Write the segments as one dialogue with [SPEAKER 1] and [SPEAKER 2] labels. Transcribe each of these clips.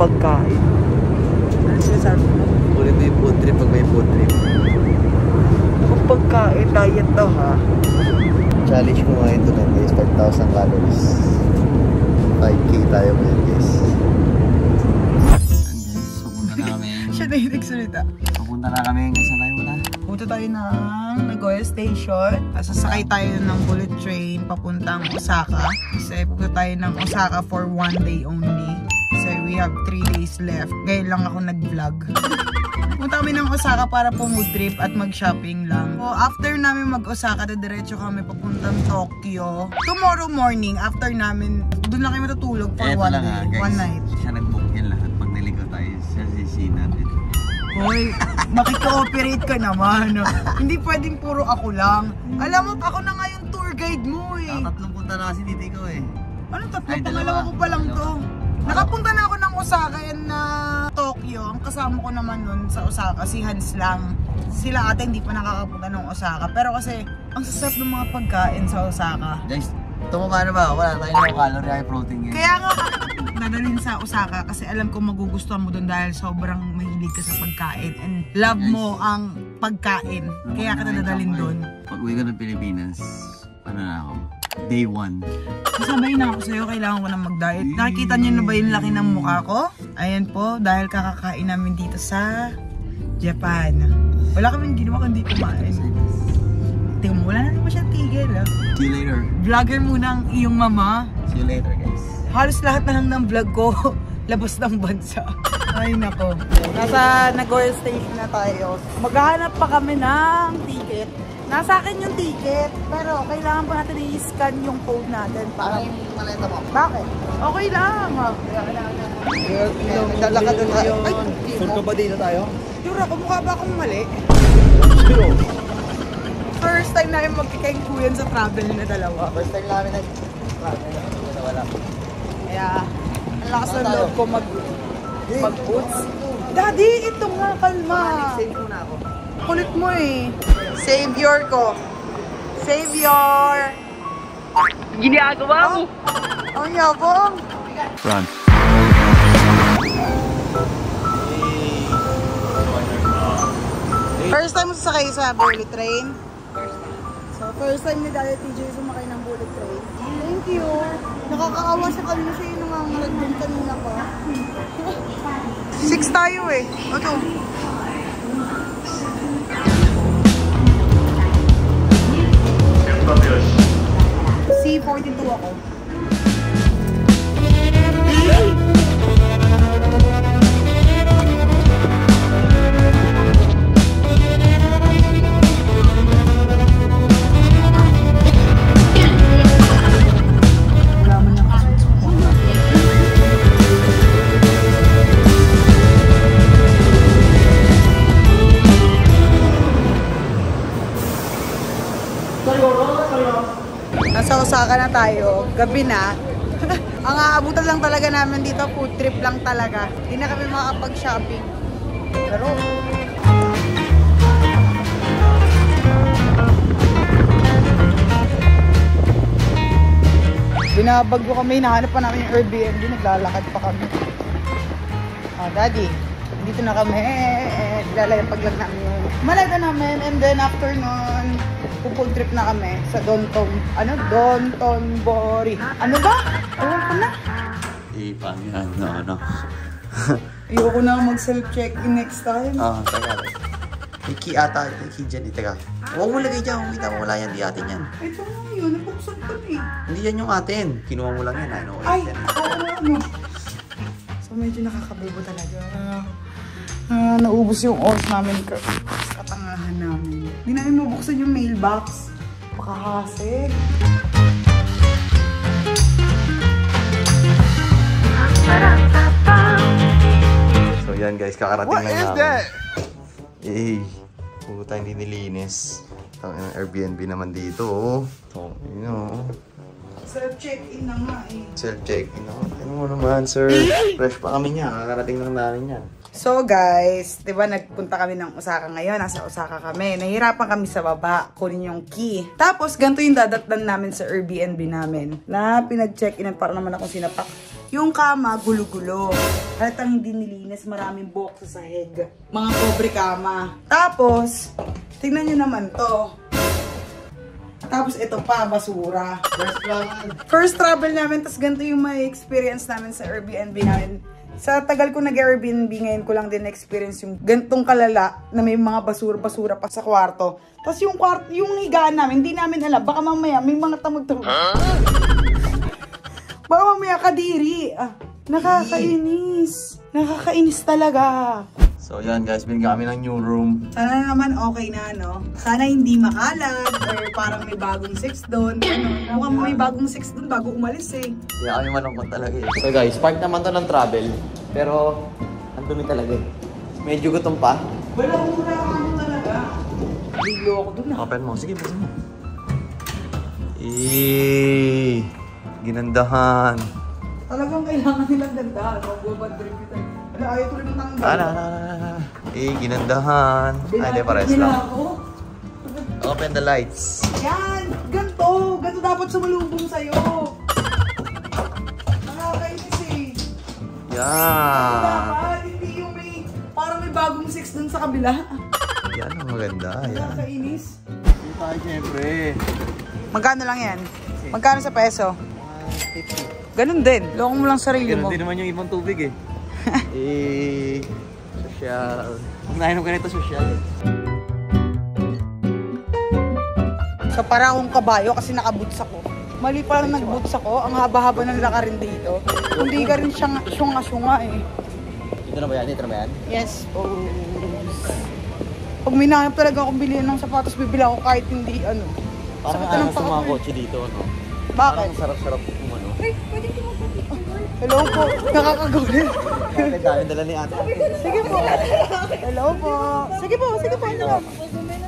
[SPEAKER 1] pagkain. Ano sinasabi mo?
[SPEAKER 2] Kulit mo yung food trip pag may food trip.
[SPEAKER 1] Kung pagkain, diet daw ha.
[SPEAKER 2] Challenge ko ngayon ito guys, 5,000 calories. 5K tayo ngayon guys. Papunta na kami.
[SPEAKER 1] Siya na yung nagsalita.
[SPEAKER 2] Papunta na kami guys, saan tayo muna?
[SPEAKER 1] Punta tayo ng Nagoya Station. Sasakay tayo ng bullet train papuntang Osaka. Kasi pupunta tayo ng Osaka for 1 day only. Kasi we have 3 days left. Ngayon lang ako nag-vlog. Punta kami ng Osaka para po mood trip at mag-shopping lang. So, after namin mag-Osaka, diretso kami papuntang Tokyo. Tomorrow morning, after namin, doon lang kami matutulog for 1 day,
[SPEAKER 2] guys,
[SPEAKER 1] 1 night.
[SPEAKER 2] Siya nag-book yan lahat. Pag naligaw tayo, siya natin.
[SPEAKER 1] Hoy, makikooperate ka naman. Hindi pwedeng puro ako lang. Alam mo, ako na nga yung tour guide mo eh.
[SPEAKER 2] Tatlong punta na kasi dito ikaw eh.
[SPEAKER 1] Ano tatlo?
[SPEAKER 2] Ay,
[SPEAKER 1] Pangalawa ko pa lang to. Nakapunta na ako ng Osaka and na Tokyo. Ang kasama ko naman nun sa Osaka, si Hans lang. Sila ate hindi pa nakakapunta ng Osaka. Pero kasi, ang sasarap ng mga pagkain sa Osaka.
[SPEAKER 2] Guys, tumaba na ba? Wala tayo ng calorie, high protein guys.
[SPEAKER 1] Kaya nga dadalhin sa Osaka kasi alam ko magugustuhan mo doon dahil sobrang mahilig ka sa pagkain and love mo ang pagkain. Kaya ka dadalhin doon.
[SPEAKER 2] Pag uwi ko ng Pilipinas, ano na ako? Day 1.
[SPEAKER 1] Kasabay na ako sa'yo, kailangan ko na mag-diet. Nakikita niyo na ba yung laki ng mukha ko? Ayan po, dahil kakakain namin dito sa Japan. Wala kaming ginawa kundi kumain. Tingnan mo, wala na naman siyang tigil.
[SPEAKER 2] See you later.
[SPEAKER 1] Vlogger muna ang iyong mama.
[SPEAKER 2] See you later guys.
[SPEAKER 1] Halos lahat na lang ng vlog ko, labas ng bansa. Ay nako. Nasa Nagoya Station na tayo. Maghahanap pa kami ng ticket. Nasa akin yung ticket, pero kailangan pa natin i-scan yung code natin para...
[SPEAKER 2] Yung maleta mo?
[SPEAKER 1] Bakit? Okay lang.
[SPEAKER 2] Naglalakad na tayo. Ay, sure ka ba dito tayo?
[SPEAKER 1] Yura, kumukha ba akong mali?
[SPEAKER 2] Sure.
[SPEAKER 1] First time namin magkikaingkuyan sa travel na dalawa.
[SPEAKER 2] First time namin nag-travel na wala.
[SPEAKER 1] Kaya, ang lakas ng loob ko mag-boots. Daddy, ito nga, kalma.
[SPEAKER 2] Save ko na ako.
[SPEAKER 1] Kulit mo eh. Savior ko. Savior! Ginagawa mo? Oh, ang yabang.
[SPEAKER 2] Run.
[SPEAKER 1] First time mo sasakay sa bullet train? So, first time ni Daddy TJ sumakay ng bullet train. Thank you. Nakakaawa siya kanina siya yung nangangalag din kanina pa. 6 tayo eh. Ito. C42 ako. Nasa Osaka na tayo, gabi na. Ang aabutan lang talaga namin dito, food trip lang talaga. Hindi na kami makapag-shopping. Pero... binabag ko kami, hinahanap pa namin yung Airbnb, naglalakad pa kami. Daddy, dito na kami. Lalayapag lang namin yung maleta namin. And then after nun, pupunta trip na kami sa Dotonbori. Ano ba? Ewan ko na.
[SPEAKER 2] Ano.
[SPEAKER 1] Ayoko na mag-self-check-in next time.
[SPEAKER 2] Teka. May key ata. May key dyan. Teka. Huwag mo lagay dyan. Kita mo wala yan. Di atin yan.
[SPEAKER 1] Ito nga yun. Napuksan ko eh.
[SPEAKER 2] Hindi yan yung atin. Kinuha mo lang yan. Ano?
[SPEAKER 1] Ay! Ano? So medyo nakakabibo talaga. Naubos yung oras namin. Katangahan namin. Hindi namin mabuksan yung mailbox. Pakahasig.
[SPEAKER 2] So yan guys, kakarating lang namin. What is that? Puro tayong dinilinis. Ang Airbnb naman dito. So, you know.
[SPEAKER 1] Self-check-in na nga eh.
[SPEAKER 2] Self-check-in na. Ano mo naman, sir? Fresh pa kami niya. Kakarating lang namin yan.
[SPEAKER 1] So guys, di ba nagpunta kami ng Osaka ngayon, nasa Osaka kami. Nahirapan kami sa baba, kunin yung key. Tapos ganito yung dadatnan namin sa Airbnb namin. Na pinag-check-in para naman akong sinapak. Yung kama, gulo-gulo. Halatang hindi nilinis, maraming buhok sa sahig. Mga pobre kama. Tapos, tingnan nyo naman to. Tapos ito pa, basura. First travel namin, tapos ganito yung may experience namin sa Airbnb namin. Sa tagal ko nag-Airbnb, ngayon ko lang din na-experience yung gantong kalala na may mga basura-basura pa sa kwarto. Tapos yung kwarto, yung higaan namin, hindi namin alam. Baka mamaya may mga tamag-tamag. Baka mamaya kadiri. Nakakainis. Nakakainis talaga.
[SPEAKER 2] So yan guys, binigyan kami ng new room.
[SPEAKER 1] Sana naman okay na, no? Sana hindi makalat or parang may bagong sex doon. Mukhang may bagong sex doon bago umalis eh.
[SPEAKER 2] Kaya kami malungkot talaga eh. So guys, part naman to ng travel. Pero, ang dumi talaga eh. Medyo gutom pa.
[SPEAKER 1] Wala ano talaga. Biglo ako doon ah.
[SPEAKER 2] Open mo. Sige, buksan mo. Ginandahan.
[SPEAKER 1] Talagang kailangan nilang gandahan. Mag-bad trip ito. Ayaw tuloy ng tanggal.
[SPEAKER 2] Ginandahan. Ay, hindi, pares lang. Open the lights.
[SPEAKER 1] Yan! Ganto! Ganto dapat sumalubong sa'yo. Nakakainis eh.
[SPEAKER 2] Yan.
[SPEAKER 1] Dapat, hindi yung may, parang may bagong sex dun sa kabila.
[SPEAKER 2] Yan ang maganda. Yan.
[SPEAKER 1] Nakakainis.
[SPEAKER 2] Hindi tayo siyempre.
[SPEAKER 1] Magkano lang yan? Magkano sa peso?
[SPEAKER 2] 50.
[SPEAKER 1] Ganun din. Loko mo lang sarili mo.
[SPEAKER 2] Ganun din naman yung ibang tubig eh. Social. Nainom ka nito social eh.
[SPEAKER 1] So para akong kabayo kasi nakaboots ako. Mali pala nag-boots ako. Ang haba-haba ng lakarin dito. Hindi ka rin siyang syunga-syunga eh.
[SPEAKER 2] Ito na ba yan? Ito na ba yan?
[SPEAKER 1] Yes, pag may nahanap talaga akong bilhin ng sapatos, bibili ako kahit hindi ano.
[SPEAKER 2] Parang ano sa mga kotse dito, no?
[SPEAKER 1] Bakit?
[SPEAKER 2] Parang sarap-sarap kung ano.
[SPEAKER 3] Ay, pwede ko magpapicture.
[SPEAKER 1] Hello po, nakakagawin.
[SPEAKER 2] Ang dami dala ni ate.
[SPEAKER 1] Sige po. Hello po. Sige po, sige po. Ano?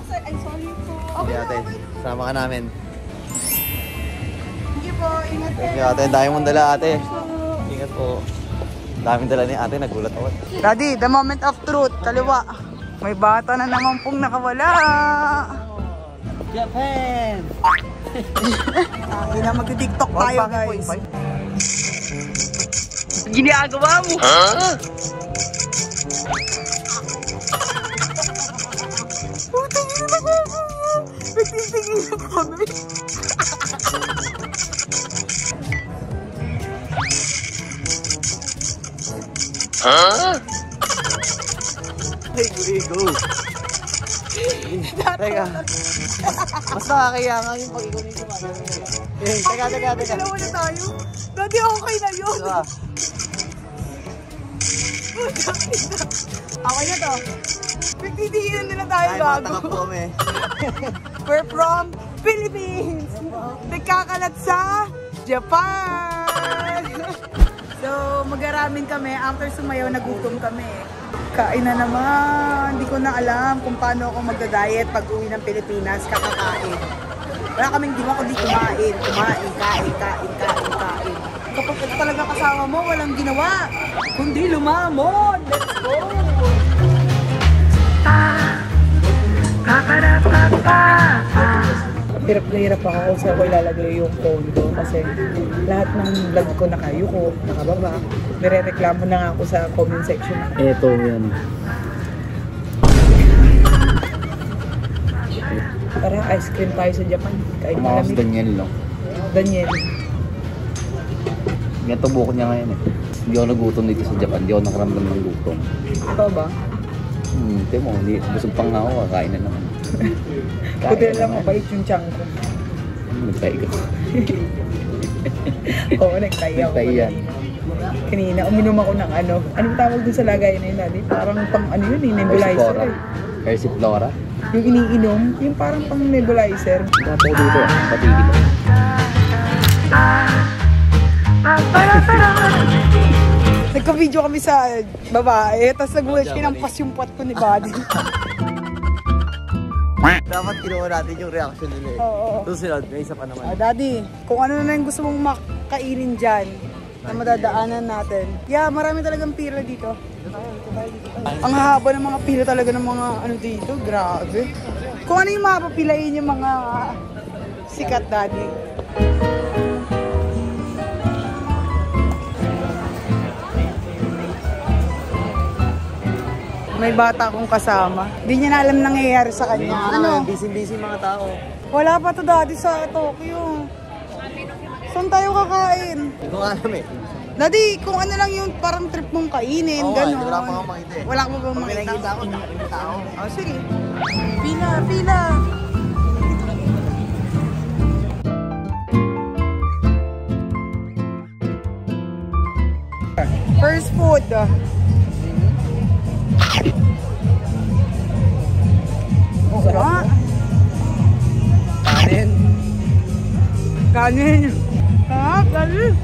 [SPEAKER 3] Ay, sorry po.
[SPEAKER 2] Okay ate, sama ka namin.
[SPEAKER 1] Sige po, ingat
[SPEAKER 2] Thank
[SPEAKER 1] kayo.
[SPEAKER 2] you ate, dami mong dala ate. Ingat po. Daming dala ni ate, nagulat ako.
[SPEAKER 1] Daddy, the moment of truth. Kaliwa. May bata na naman pong nakawala.
[SPEAKER 2] Japan!
[SPEAKER 1] Ina, magti-tiktok tayo guys. Ginagawa mo? Putang ina na ko. Nagtitingin na kami.
[SPEAKER 2] Go! Teka. Mas nakakaya nga yung pag-ikaw nito. Teka.
[SPEAKER 1] Dalawa na tayo. Daddy, okay na yun. Okay na to. Nagtitingin nila tayo bago.
[SPEAKER 2] Tanggap po kami.
[SPEAKER 1] We're from Philippines. Nagkakalat sa Japan. So, mag-aramin kami. After sumayaw, nagutom kami. Kain na naman. Hindi ko na alam kung paano ako magda-diet pag uwi ng Pilipinas. Kakakain. Wala kaming ginawa kundi kumain. Kain. Kapag ito talaga kasama mo, walang ginawa. Kundi lumamon. Let's go! Hirap na hirap ako kung saan ko ilalagay yung phone ko kasi lahat ng vlog ko nakayuko, nakababa. Nire-reklamo na nga ako sa comment section.
[SPEAKER 2] Eto yan.
[SPEAKER 1] Tara, ice cream tayo sa Japan. Kahit malamig.
[SPEAKER 2] Daniel no?
[SPEAKER 1] Daniel.
[SPEAKER 2] Ganito bukod niya ngayon eh. Hindi ako nagutom dito sa Japan. Hindi ako nakaramdam ng gutom.
[SPEAKER 1] Ito ba?
[SPEAKER 2] Hindi mo, busog pang nga ako. Kakain na naman.
[SPEAKER 1] Puti lang mabait yung chang ko.
[SPEAKER 2] Nagtay ka.
[SPEAKER 1] Oo, nagtay ako.
[SPEAKER 2] Nagtay yan.
[SPEAKER 1] Kanina, uminom ako ng ano. Anong tawag dun sa lagay na yun, Daddy? Parang pang ano yun, nebulizer eh.
[SPEAKER 2] Persiflora?
[SPEAKER 1] Yung iniinom, yung parang pang nebulizer.
[SPEAKER 2] Ito po dito. Patigil.
[SPEAKER 1] Nagka-video kami sa babae, tapos nagulat kinampas yung pot ko ni Buddy.
[SPEAKER 2] Dapat kinuha natin yung reaction nila eh.
[SPEAKER 1] Oo.
[SPEAKER 2] Susunod, may isa pa naman.
[SPEAKER 1] Daddy, kung ano na yung gusto mong makainin dyan, na madadaanan natin. Yeah, marami talagang pila dito. Ang haba ng mga pila talaga ng mga ano dito, grabe. Kung ano yung mapapilain yung mga sikat, Daddy. May bata akong kasama. Hindi niya na alam nangyayari sa kanya. Ano?
[SPEAKER 2] Busy mga tao.
[SPEAKER 1] Wala pa to dati sa Tokyo. Saan tayo kakain?
[SPEAKER 2] Hindi ko nga alam eh.
[SPEAKER 1] Daddy, kung ano lang yung parang trip mong kainin, gano'n.
[SPEAKER 2] Wala pa nga makita eh.
[SPEAKER 1] Wala ka ba makita?
[SPEAKER 2] Nakikita ako, nakikita tao.
[SPEAKER 1] Oh, sige. Pila, pila. First food. Sarap.
[SPEAKER 2] Kanin.
[SPEAKER 1] Kanin. Sarap, kanin.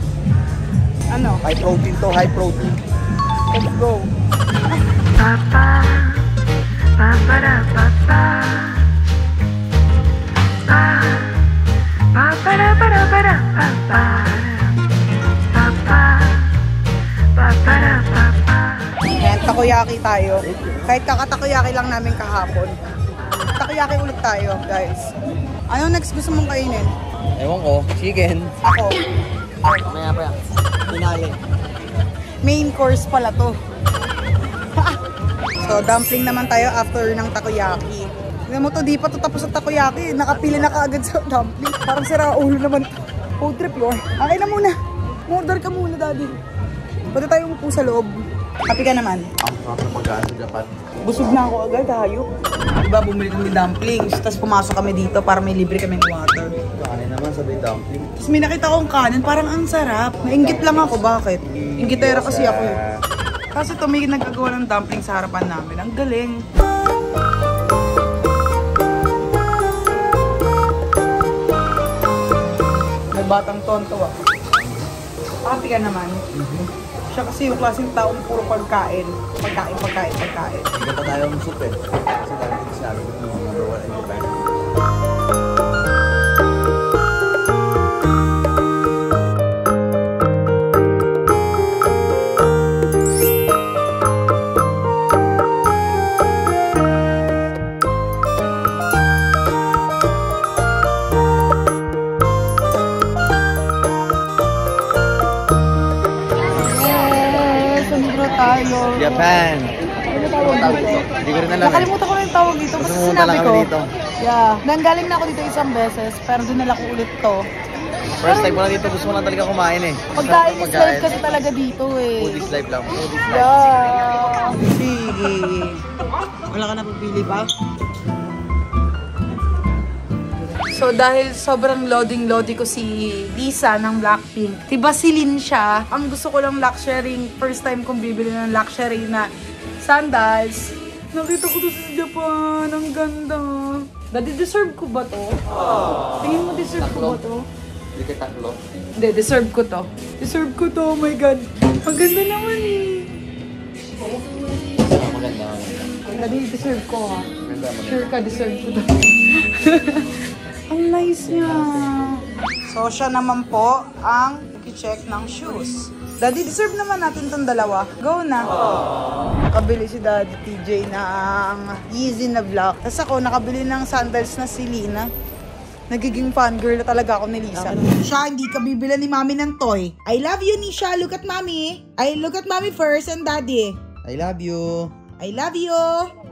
[SPEAKER 1] Ano?
[SPEAKER 2] High protein to, high protein.
[SPEAKER 1] Let's go.
[SPEAKER 4] Papa, papa da papa, papa da papa papa, papa, papa da papa.
[SPEAKER 1] Ayan, takoyaki tayo. Kahit kakatakoyaki lang namin kahapon. Takoyaki ulit tayo, guys. Ano next gusto mong kainin?
[SPEAKER 2] Ewan ko, chicken.
[SPEAKER 1] Ako.
[SPEAKER 2] Mamaya pa yan. Pinali.
[SPEAKER 1] Main course pala to. So, dumpling naman tayo after ng takoyaki. Tignan mo to, di pa to tapos sa takoyaki. Nakapili na kaagad sa dumpling. Parang sira ulo naman. Food trip yun. Okay na muna. Order ka muna, daddy. Pwede tayo umupo sa loob. Happy ka naman.
[SPEAKER 2] Ang sarap na pagkaan sa Japan.
[SPEAKER 1] Busog na ako agad, hayop. Diba, bumili kami dumplings. Tapos pumasok kami dito para may libre kaming water.
[SPEAKER 2] Kanin naman sabay dumpling.
[SPEAKER 1] Tapos may nakita akong kanin, parang ang sarap. Nainggit lang ako, bakit? Inggitera kasi ako. Kasi ito may nagagawa ng dumpling sa harapan namin. Ang galing. May batang tonto ah. Happy ka naman. Siya kasi yung klaseng taong puro pagkain. Pagkain.
[SPEAKER 2] Hindi pa tayo musok eh. Kasi dahil dito sinabi ko yung number 1 in Japan. Japan. Hindi ko rin alam.
[SPEAKER 1] Nakalimutan ko na yung tawag dito. Basta sinabi ko. Yeah. Nanggaling na ako dito isang beses, pero dinala ko ulit to.
[SPEAKER 2] First time ko na dito, gusto mo lang talaga kumain eh.
[SPEAKER 1] Pagkain is life kasi talaga dito eh.
[SPEAKER 2] Food is life lang. Food is life.
[SPEAKER 1] Yeah. Sige. Wala ka na pipili ba? So dahil sobrang loading ko si Lisa ng Blackpink, diba si Lin siya, ang gusto ko lang luxury, first time kong bibili ng luxury na sandals. Nakita ko to sa Japan, ang ganda. Daddy, deserve ko ba to? Tingin mo deserve ko ba to?
[SPEAKER 2] Hindi ka tatlo.
[SPEAKER 1] Hindi, deserve ko to. Deserve ko to, oh my God. Ang ganda naman eh.
[SPEAKER 2] Maganda.
[SPEAKER 1] Daddy, deserve ko ha.
[SPEAKER 2] Maganda.
[SPEAKER 1] Sure ka, deserve ko to. Ang nice niya. So, siya naman po ang i-check ng shoes. Daddy, deserve naman natin itong dalawa. Go na. Nakabili si Daddy TJ ng Yeezy na black. Tapos ako, nakabili ng sandals na si Lina. Nagiging fangirl na talaga ako ni Lisa. Siya, hindi ka bibili ni Mami ng toy. I love you, Nisha. Look at Mami. I look at Mami first and Daddy.
[SPEAKER 2] I love you.
[SPEAKER 1] I love you.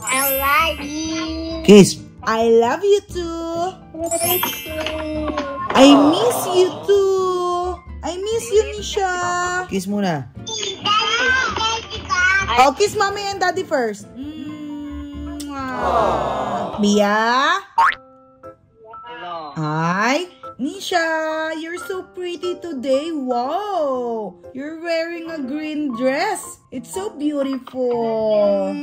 [SPEAKER 3] I love you.
[SPEAKER 2] Kiss.
[SPEAKER 1] I love you too. I miss you too. I miss you, Nisha.
[SPEAKER 2] Kiss muna.
[SPEAKER 1] Oh, kiss Mommy and Daddy first. Bia? Hi. Nisha, you're so pretty today. Wow. You're wearing a green dress. It's so beautiful.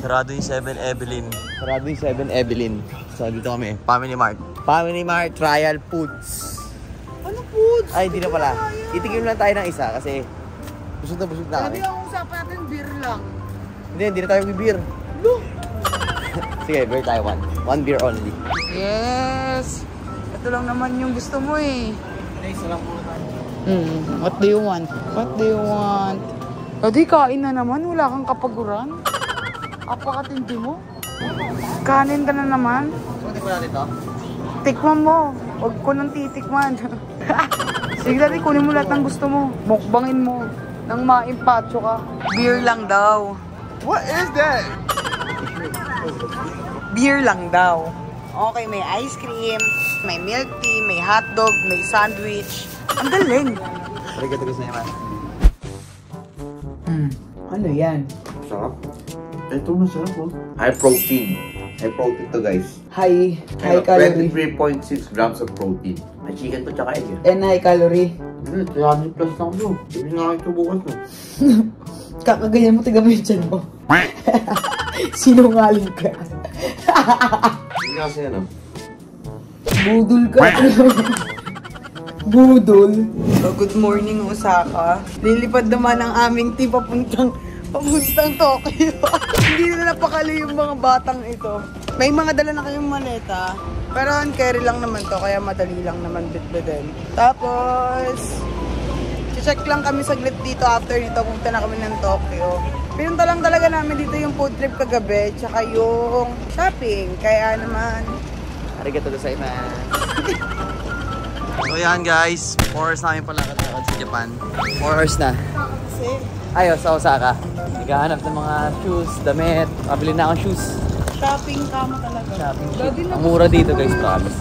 [SPEAKER 2] Sarado yung 7 Evelyn. Sarado yung 7 Evelyn. So, dito kami. Family Mart. Family Mart Trial Foods.
[SPEAKER 1] Ano foods?
[SPEAKER 2] Ay, hindi na pala. Itikim lang tayo ng isa kasi busog na kami.
[SPEAKER 1] Sabi ang usapan natin, beer lang.
[SPEAKER 2] Hindi na tayo beer. Sige, beer tayo one. One beer only.
[SPEAKER 1] Yes. Ito lang naman yung gusto mo eh.
[SPEAKER 2] Isa lang muna tayo.
[SPEAKER 1] What do you want? What do you want? Daddy, kain na naman. Wala kang kapaguran. Apakatindi mo. Kanin ka na naman.
[SPEAKER 2] So, tikman natin ito.
[SPEAKER 1] Tikman mo. Huwag ko nang titikman. Sige dati, kunin mo lahat ng gusto mo. Mukbangin mo. Nang maimpacho ka. Beer lang daw.
[SPEAKER 2] What is that?
[SPEAKER 1] Beer lang daw. Okay, may ice cream, may milk tea, may hotdog, may sandwich. Ang galing.
[SPEAKER 2] Arigato gozaimasu.
[SPEAKER 1] Ano yan?
[SPEAKER 2] Sarap. Ito masarap oh. High protein. High protein to guys.
[SPEAKER 1] High calorie.
[SPEAKER 2] 23.6 grams of protein. May chicken to tsaka egg.
[SPEAKER 1] And high calorie.
[SPEAKER 2] 300 plus lang to. Hindi nga ito bukas no.
[SPEAKER 1] Kakaganyan mo, tiga mo yung tiyan mo. Sinungaling ka.
[SPEAKER 2] Hindi kasi ano.
[SPEAKER 1] Budol ka. Budol. So, good morning, Osaka. Lilipad naman ang aming team papuntang Tokyo. Hindi na napakali yung mga batang ito. May mga dala na kayong maleta. Pero on carry lang naman to, kaya madali lang naman bitbidin. Tapos, check lang kami saglit dito after nito. Punta na kami ng Tokyo. Pinunta lang talaga namin dito yung food trip kagabi, tsaka yung shopping. Kaya naman,
[SPEAKER 2] Arigato gozaimasu. So yan guys, 4 hours namin pala katakad sa Japan. 4 hours na.
[SPEAKER 1] kasi
[SPEAKER 2] Ayos, sa Osaka. Naghahanap ng mga shoes, damit. Pabili na akong shoes.
[SPEAKER 1] shopping kama talaga.
[SPEAKER 2] Shopping
[SPEAKER 1] Dati
[SPEAKER 2] shoes. Ang mura dito guys, promise.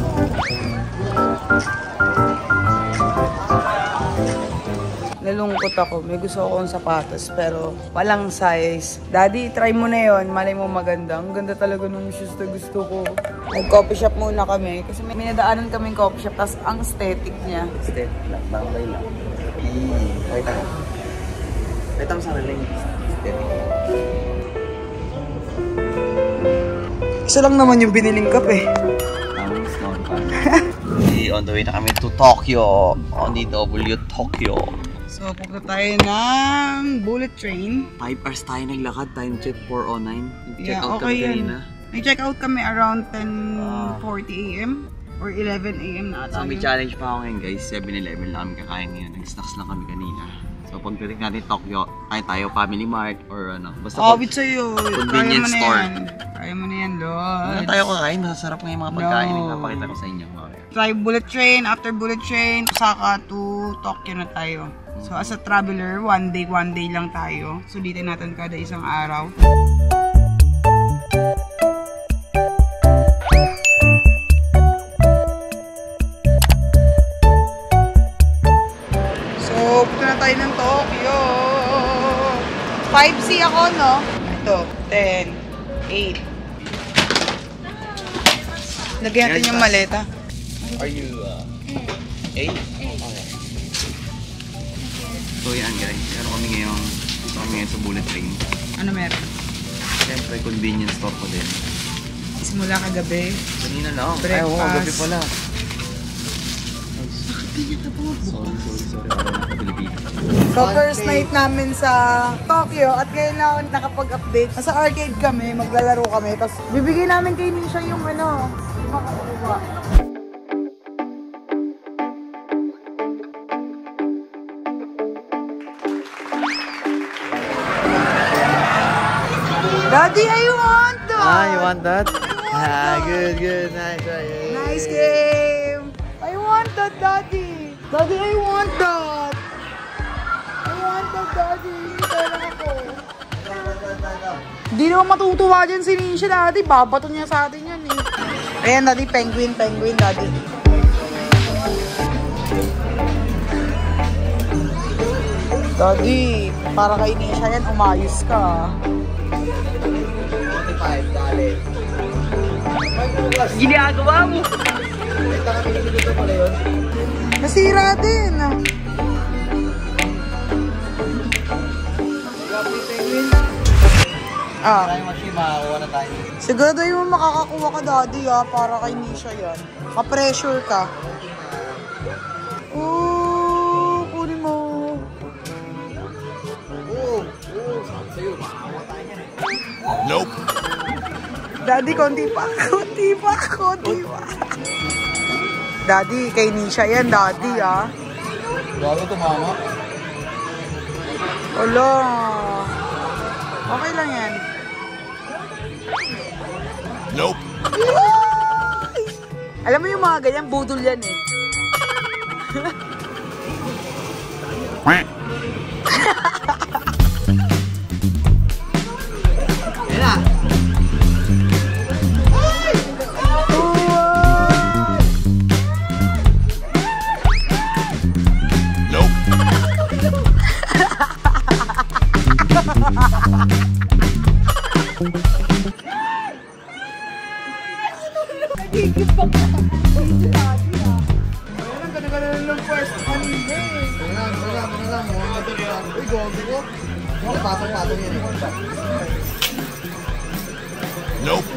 [SPEAKER 1] Nalungkot ako. May gusto akong sapatos pero walang size. Daddy, try mo na yon. Malay mo maganda. Ang ganda talaga ng shoes na gusto ko. Nag-coffee shop muna kami. Kasi may nadaanan kaming coffee shop. Tapos ang aesthetic niya.
[SPEAKER 2] Step lang, bangay lang. Wait lang. Wait lang sana lang. Step.
[SPEAKER 1] Isa lang naman yung biniling kape.
[SPEAKER 2] Tamang small pa. On the way na kami to Tokyo. On the W Tokyo.
[SPEAKER 1] So, pupunta tayo ng bullet train.
[SPEAKER 2] 5 hours tayo naglakad. Time check 4:09. Check
[SPEAKER 1] Yeah,
[SPEAKER 2] out
[SPEAKER 1] okay
[SPEAKER 2] kami
[SPEAKER 1] yan.
[SPEAKER 2] kanina.
[SPEAKER 1] Nag-check out kami around 10:40 a.m. or 11 a.m. na ata.
[SPEAKER 2] So may challenge pa ako ngayon guys. 7-Eleven lang kami kakain ngayon. Nag-snacks lang kami kanina. So pagdating natin Tokyo, tayo Family Mart or ano. Basta
[SPEAKER 1] Awit sa'yo.
[SPEAKER 2] convenience store.
[SPEAKER 1] Kaya mo na yan, Lord.
[SPEAKER 2] Ano tayo kakain? Masasarap nga yung mga pagkain. No. Napakita ko sa inyo.
[SPEAKER 1] Try bullet train. After bullet train, Osaka to Tokyo na tayo. So as a traveler, one day lang tayo. Sulitin natin kada isang araw. So, punta na tayo ng Tokyo. 5C ako, no? Ito, 10, 8. Lagyan natin yung maleta.
[SPEAKER 2] Are you A? So yan guys, meron kami ngayon sa bullet train.
[SPEAKER 1] Ano meron?
[SPEAKER 2] Siyempre convenience store ko din.
[SPEAKER 1] Simula kagabi.
[SPEAKER 2] Kanina lang.
[SPEAKER 1] Breakfast.
[SPEAKER 2] Ay, oo, gabi pala. Sorry. Parang Pilipinas.
[SPEAKER 1] So first night namin sa Tokyo at ngayon na ako nakapag-update. Nasa arcade kami, maglalaro kami. Tapos bibigyan namin kay Nisha yung ano, yung makakuha. Daddy, I want that!
[SPEAKER 2] Ah, you want that? Good.
[SPEAKER 1] Nice game! I want that, Daddy! Daddy, I want that! I want that, Daddy! Pera ako. Hindi naman matutuwa dyan si Nisha, Daddy. Babato niya sa atin yan eh. Ayan, Daddy. Penguin, Daddy. Daddy, para kay Nisha yan, umayos ka.
[SPEAKER 2] 25, dali.
[SPEAKER 1] Ginagawa mo.
[SPEAKER 2] Ito kami nilito pala yun.
[SPEAKER 1] Nasira din. Ah.
[SPEAKER 2] Tayo machine, makakuha na tayo.
[SPEAKER 1] Sigurado yung makakakuha ka, Daddy, para kay Nisha yan. Ma-pressure ka. Kunin mo.
[SPEAKER 2] Sabi sa'yo, makakuha tayo yan eh.
[SPEAKER 1] Nope. Daddy, konti pa. Daddy, kay Nisha yan, Daddy,
[SPEAKER 2] Bago tumama.
[SPEAKER 1] Wala. Okay lang yan.
[SPEAKER 2] Nope.
[SPEAKER 1] Alam mo yung mga ganyan, budol yan eh.
[SPEAKER 2] Ayan na.
[SPEAKER 5] Nope.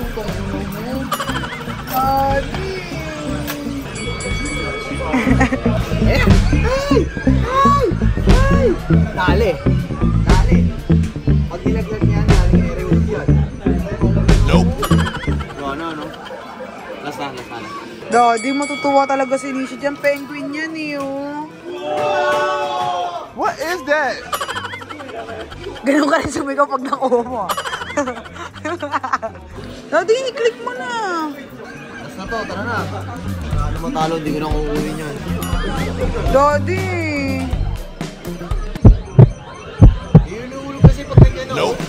[SPEAKER 2] Dali. Pag nilaglag niyan, dali kay Rewood yan.
[SPEAKER 5] Nope.
[SPEAKER 2] Ano? Last na.
[SPEAKER 1] Daddy, matutuwa talaga si Nishi dyan. Penguin yan eh, oh.
[SPEAKER 5] What is that?
[SPEAKER 1] Ganun ka rin sumigaw pag nakuha mo. Daddy, i-click mo na.
[SPEAKER 2] Last na to, tara na. Ano matalo, hindi ko na kukunin yun.
[SPEAKER 1] Daddy.
[SPEAKER 2] Inuulog kasi pag ganyan, no?
[SPEAKER 5] Nope.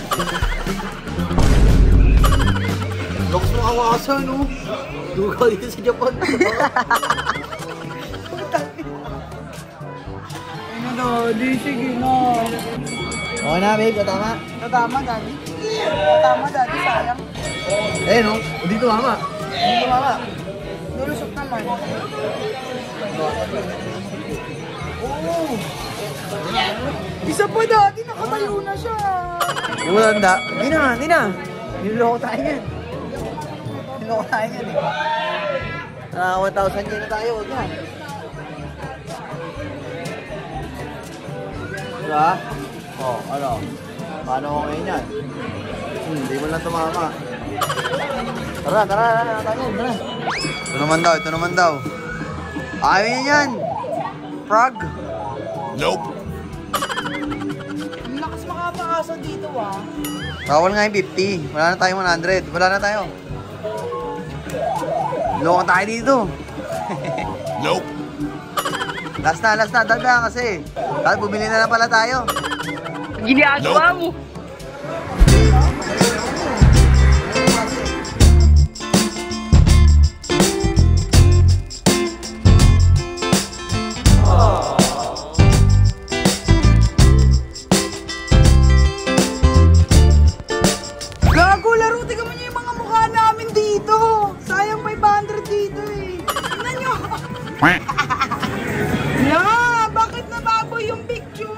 [SPEAKER 2] Locks mo kawasa, no? Duga dito sa Japan.
[SPEAKER 1] Ano, Daddy? Sige na.
[SPEAKER 2] Okay na, babe. Tama.
[SPEAKER 1] Tama, Daddy. Tama, Daddy. Sayang.
[SPEAKER 2] Eh, no? Dito, mama.
[SPEAKER 1] Lulusot naman. Oh. Isa pa, Daddy. Nakatayo na siya.
[SPEAKER 2] Yung matanda. Hindi na. Niloloko tayo yan. Ah, 1,000 yen na tayo. Huwag na. Diba? Oh, ano? Paano ko ngayon yan? Hindi mo lang tumama. Tara. Tayo. Ito naman daw. Ayaw niya yan. Frog.
[SPEAKER 5] Nope.
[SPEAKER 1] Ang lakas makapakasa dito, ah.
[SPEAKER 2] Bawal nga yung 50. Wala na tayong 100. Wala na tayo. Loko tayo dito.
[SPEAKER 5] Nope.
[SPEAKER 2] Last na. Daga kasi. Tapos bumili na lang pala tayo.
[SPEAKER 4] Ginagawa mo.
[SPEAKER 1] Gago, laro. Tingnan mo niyo yung mga mukha namin dito. Sayang 500 dito eh. Tingnan niyo. Bakit nababoy yung picture?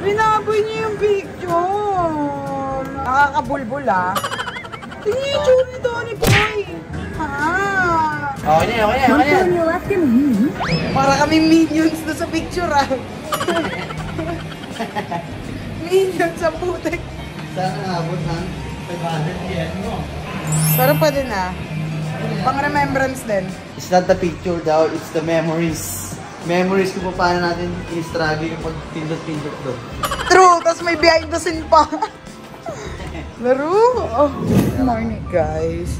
[SPEAKER 1] Binaboy niyo yung picture. Nakakabulbul ah. Tingnan niyo yung tsura ni Donnie Boy.
[SPEAKER 2] Okay na yan.
[SPEAKER 1] Para kami minions na sa picture ah. Minions sa putek.
[SPEAKER 2] Sana nabot ng 500 yen mo.
[SPEAKER 1] Pero pwede na. Pang remembrance din.
[SPEAKER 2] It's not the picture daw, it's the memories. Memories kung paano natin in-struggle yung pag-pindot-pindot doon.
[SPEAKER 1] True! Tapos may behind the scene pa. Laro! Oh, good morning guys.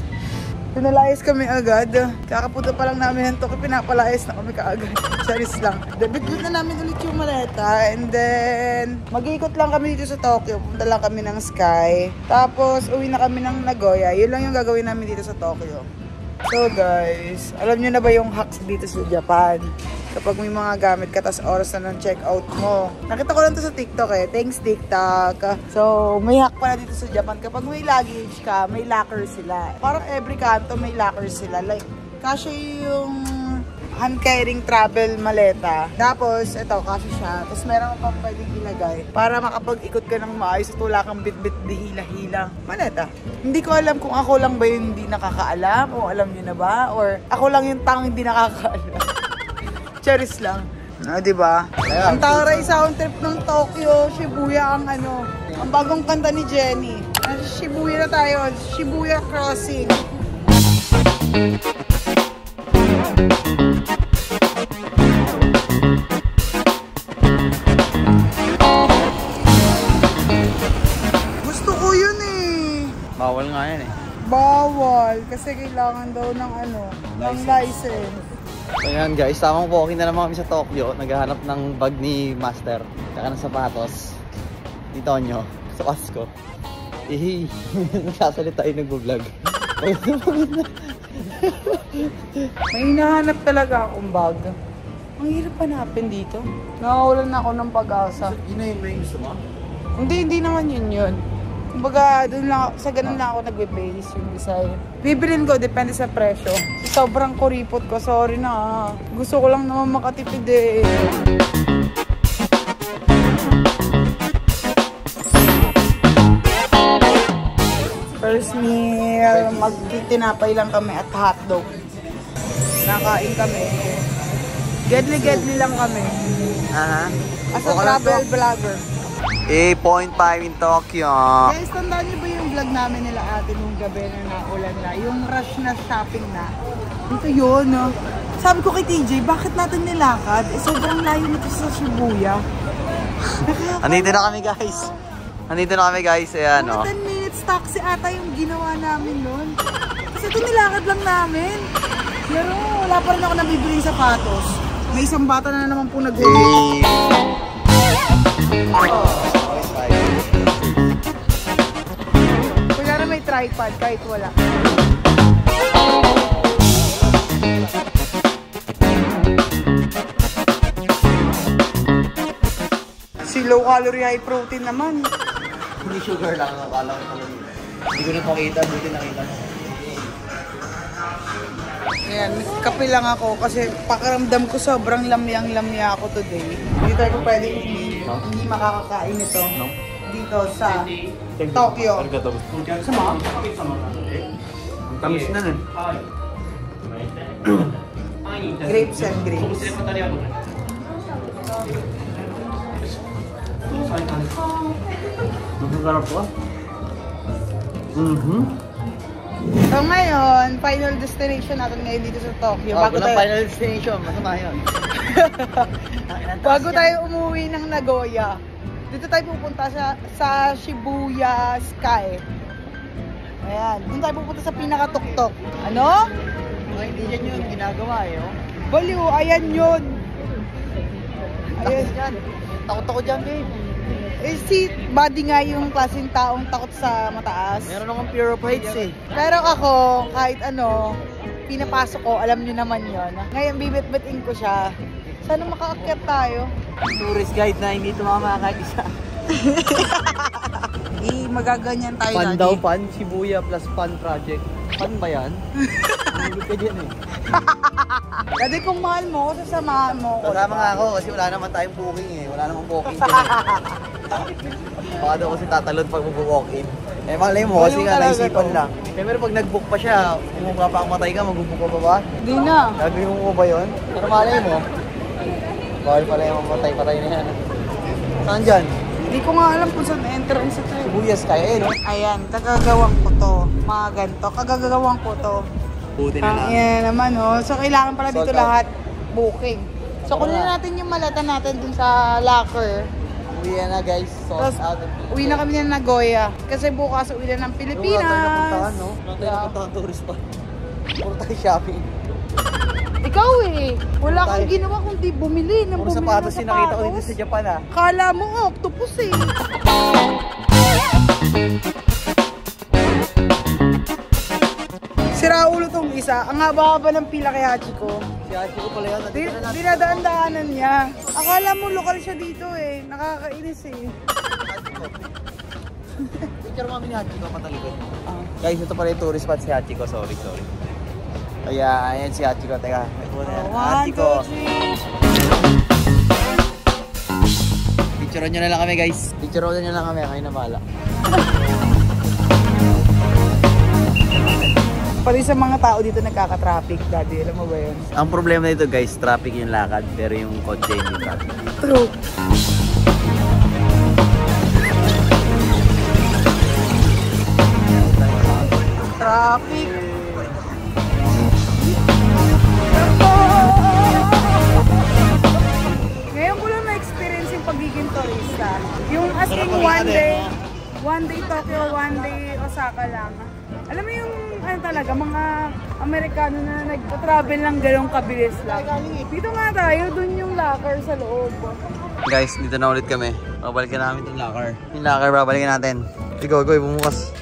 [SPEAKER 1] Pinalayas kami agad. Kakapunta pa lang namin ng Tokyo, pinapalayas na kami kaagad. Charis lang. Debut na namin ulit yung maleta. And then, mag-iikot lang kami dito sa Tokyo. Punta lang kami ng Sky. Tapos, uwi na kami ng Nagoya. Yun lang yung gagawin namin dito sa Tokyo. So guys, alam nyo na ba yung hacks dito sa Japan? Kapag may mga gamit ka, tas oras na ng check-out mo. Nakita ko lang to sa TikTok eh. Thanks TikTok. So, may hack pala dito sa Japan. Kapag may luggage ka, may locker sila. Parang every kanto may locker sila. Like, kasya yung hand-carrying travel maleta. Tapos, ito, kasya siya. Tapos meron ka pang pwedeng ilagay para makapag-ikot ka ng maayos at wala kang bit-bit di hila-hila. Maleta. Hindi ko alam kung ako lang ba yung hindi nakakaalam o alam nyo na ba? Or ako lang yung tang hindi nakakaalam. Charis lang. Diba? Ang taray sound trip ng Tokyo, Shibuya ang ano. Ang bagong kanta ni Jenny. Shibuya na tayo. Shibuya Crossing. Gusto ko yun eh.
[SPEAKER 2] Bawal nga yan eh.
[SPEAKER 1] Bawal. Kasi kailangan daw ng ano, ng license.
[SPEAKER 2] Ayan guys, tamang walking na naman kami sa Tokyo. Naghahanap ng bag ni Master. Tsaka ng sapatos. Ni Tonyo. Sa Costco. Hihi. Nagsasalit tayo nag-vlog.
[SPEAKER 1] May hinahanap talaga akong bag. Ang hirap hanapin dito. Nakawalan na ako ng pag-asa.
[SPEAKER 2] Yun na yung may gusto mo?
[SPEAKER 1] Hindi naman yun. Kumbaga, sa ganun lang ako nagbe-base yung design. Bibilin ko, depende sa presyo. Sobrang kuripot ko, sorry na. Gusto ko lang naman makatipid eh. First meal, magtitinapay lang kami at hotdog. Nakain kami. Gedli lang kami.
[SPEAKER 2] Aha.
[SPEAKER 1] As a travel vlogger.
[SPEAKER 2] 8.5 in Tokyo.
[SPEAKER 1] Guys, tandaan niyo ba yung vlog namin nila ate nung gabi na naulan na? Yung rush na shopping na. Ito yun, no? Sabi ko kay TJ, bakit natin nilakad? Eh, sobrang layo nito sa Shibuya.
[SPEAKER 2] Andito na kami guys. Ayan, no?
[SPEAKER 1] 10 minutes taxi ata yung ginawa namin nun. Kasi ito nilakad lang namin. Pero wala pa rin ako nabibili sapatos. May isang bata na naman po nag-uwi. Wala na may tripod kahit wala. Si low calorie high protein naman.
[SPEAKER 2] Hindi sugar lang, akala ko talaga. Hindi ko na pakita, buti nakita mo.
[SPEAKER 1] Ayan, kape lang ako kasi pakiramdam ko sobrang lamyang-lamya ako today. Hindi tayo pwede hindi makakakain ito dito sa Tokyo. Sama?
[SPEAKER 2] Tamis na nun.
[SPEAKER 1] Grapes and grapes.
[SPEAKER 2] Masarap po.
[SPEAKER 1] So ngayon, final destination natin ngayon dito sa Tokyo.
[SPEAKER 2] Bago tayo final destination, masama yun.
[SPEAKER 1] Bago tayo umuwi ng Nagoya, dito tayo pupunta sa Shibuya Sky. Ayan, dito tayo pupunta sa pinakatuktok. Ano?
[SPEAKER 2] Hindi yan yun ginagawa eh. Oh.
[SPEAKER 1] Baliw, ayan yun.
[SPEAKER 2] Takot dyan. Takot ako dyan, babe.
[SPEAKER 1] Eh, si Buddy nga yung klaseng taong takot sa mataas.
[SPEAKER 2] Meron akong fear of heights eh.
[SPEAKER 1] Pero ako, kahit ano, pinapasok ko, alam nyo naman yon. Ngayon, bibit-bitin ko siya. Sana makaakyat tayo.
[SPEAKER 2] Tourist guide na hindi tumama kahit isa.
[SPEAKER 1] Magaganyan tayo
[SPEAKER 2] Pan
[SPEAKER 1] lagi.
[SPEAKER 2] daw, pan. Shibuya plus pan project. Pan ba yan? Hindi ka dyan eh.
[SPEAKER 1] Dati kung mahal mo, sasamahan mo ko.
[SPEAKER 2] Kasama nga ako kasi wala naman tayong booking eh. Wala namang booking dyan eh. Baka daw kasi tatalon pag mag-walk-in. Eh malay mo kasi nga naisipan lang. Eh pero pag nag-book pa siya, kung magpapamatay ka, mag-book ka pa ba?
[SPEAKER 1] Hindi na.
[SPEAKER 2] Gagawin mo ba yun? Pero malay mo. Bawal pala yung mamatay-patay na yan. Saan dyan?
[SPEAKER 1] Hindi ko nga alam kung saan entrance ito eh.
[SPEAKER 2] Shibuya Sky eh, no?
[SPEAKER 1] Ayan, kagagawang ko to. Mga ganito, kagagawang ko to.
[SPEAKER 2] Buti na lang.
[SPEAKER 1] Ayan naman oh. So kailangan pala dito
[SPEAKER 2] Sold out.
[SPEAKER 1] lahat booking. So kunin natin yung malata natin dun sa locker.
[SPEAKER 2] Uwi na guys. Sold
[SPEAKER 1] Tapos
[SPEAKER 2] out.
[SPEAKER 1] uwi na kami ng Nagoya. Kasi bukas uwi na ng Pilipinas.
[SPEAKER 2] Wala tayo napuntahan, no? Wala tayo napuntahan tourist pa. Puro tayo shopping.
[SPEAKER 1] Ikaw eh, wala
[SPEAKER 2] Tayo.
[SPEAKER 1] kang ginawa kundi bumili ng
[SPEAKER 2] Puro
[SPEAKER 1] bumili
[SPEAKER 2] sapatos
[SPEAKER 1] ng
[SPEAKER 2] yung nakita ko dito sa Japan ah.
[SPEAKER 1] Kala mo octopus eh. Sira ulo tong isa. Ang haba-haba ng pila kay Hachiko.
[SPEAKER 2] Si Hachiko pala yun. Nandito na natin.
[SPEAKER 1] Dinadaan-daanan niya. Akala mo lokal siya dito eh. Nakakainis eh.
[SPEAKER 2] Picture mo kami ni Hachiko patalikod. Guys, ito pala yung tourist spot si Hachiko. Sorry. Kaya, ayan si Hachiko. Teka, may po na yan. Hachiko. 1, 2, 3. Picture nyo na lang kami guys. Picture nyo na lang kami. Kayo na bahala.
[SPEAKER 1] Pati sa mga tao dito nagkaka-traffic, Daddy. Alam mo ba yun?
[SPEAKER 2] Ang problema nito guys, traffic yung lakad. Pero yung kotse hindi traffic.
[SPEAKER 1] True. Traffic. Ngayon ko lang na-experience yung pagiging turista. Yung as in one day Tokyo, one day Osaka lang. Alam mo yung ano talaga, mga Amerikano na nag-travel ng galong kabilis lang. Dito nga tayo, dun yung locker sa loob.
[SPEAKER 2] Guys, dito na ulit kami. Babalikan namin itong locker. Yung locker, babalikan natin. Ikaw, bumukas.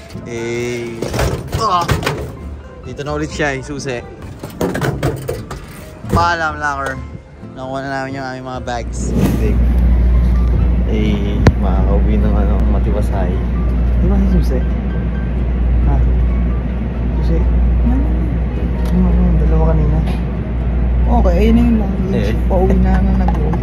[SPEAKER 2] Dito na ulit siya, susi. Paalam, locker. Nakuha na namin yung aming mga bags. Makakauwi ng matiwasay. Di ba si susi? Ha? Susi? Dalawa kanina.
[SPEAKER 1] Okay, ayun na yung luggage. Pauwi na nag-uwi.